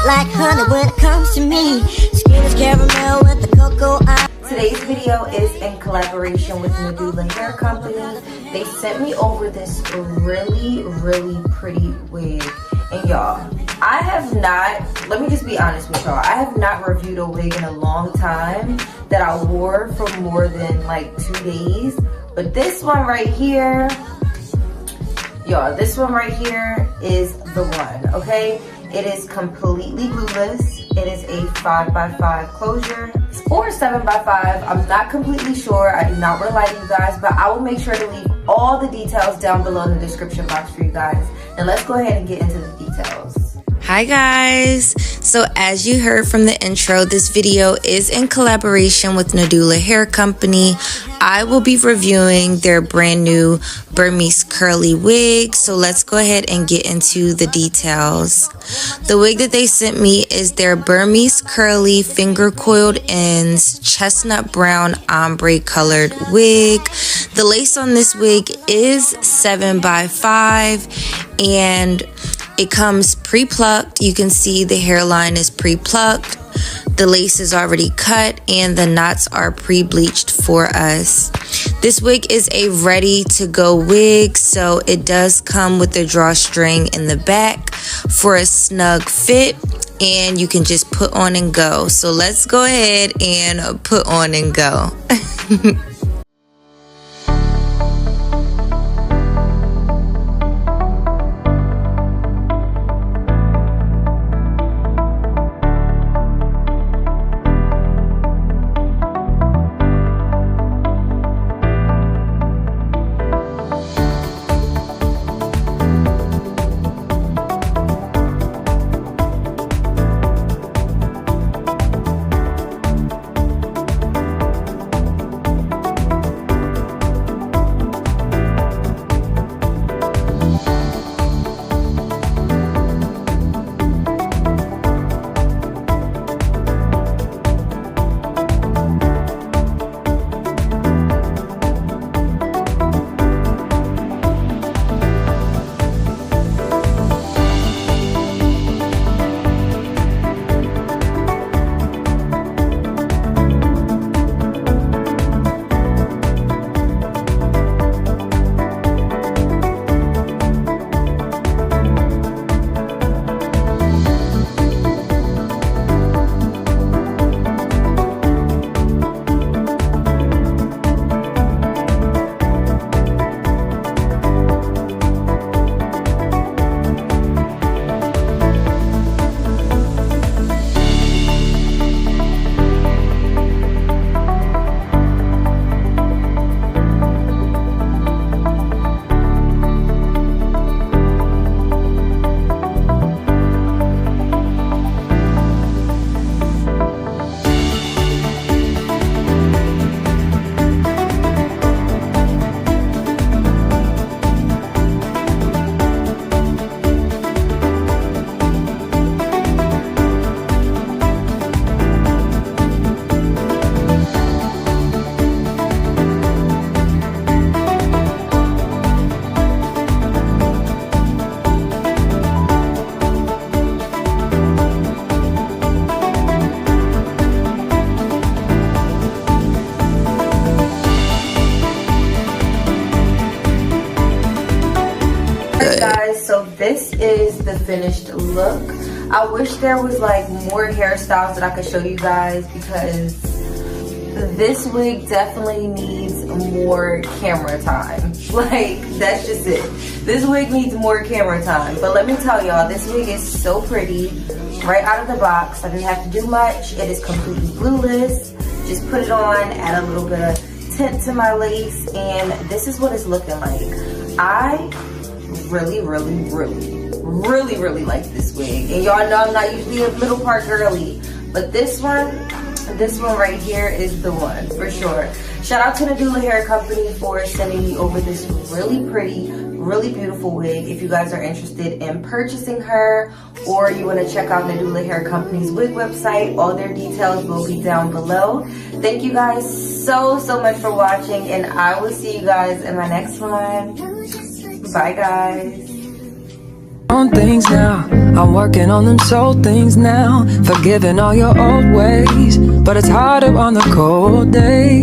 like honey when it comes to me. Skin is caramel with the cocoa. Today's video is in collaboration with Nadula Hair Company. They sent me over this really pretty wig. And y'all, I have not, let me just be honest with y'all, I have not reviewed a wig in a long time that I wore for more than like 2 days. But this one right here, y'all, this one right here is the one, okay? It is completely glueless. It is a 5x5 closure or 7x5. I'm not completely sure. I do not want to lie to you guys, but I will make sure to leave all the details down below in the description box for you guys. And let's go ahead and get into the details. Hi guys, so as you heard from the intro, this video is in collaboration with Nadula Hair Company. I will be reviewing their brand new Burmese curly wig, so let's go ahead and get into the details. The wig that they sent me is their Burmese curly finger coiled ends chestnut brown ombre colored wig. The lace on this wig is 7x5 and it comes pre-plucked. You can see the hairline is pre-plucked. The lace is already cut and the knots are pre-bleached for us. This wig is a ready-to-go wig, so it does come with the drawstring in the back for a snug fit, and you can just put on and go. So let's go ahead and put on and go. So this is the finished look. I wish there was like more hairstyles that I could show you guys because this wig definitely needs more camera time. Like, that's just it. This wig needs more camera time. But let me tell y'all, this wig is so pretty right out of the box. I didn't have to do much. It is completely glueless. Just put it on, add a little bit of tint to my lace, and this is what it's looking like. I really like this wig, and y'all know I'm not usually a middle part girly, but this one right here is the one for sure. Shout out to Nadula Hair Company for sending me over this really pretty, really beautiful wig. If you guys are interested in purchasing her, or you want to check out Nadula Hair Company's wig website, all their details will be down below. Thank you guys so much for watching, and I will see you guys in my next one. Bye guys. on things now. I'm working on them soul things now. Forgiving all your old ways, but it's harder on the cold days.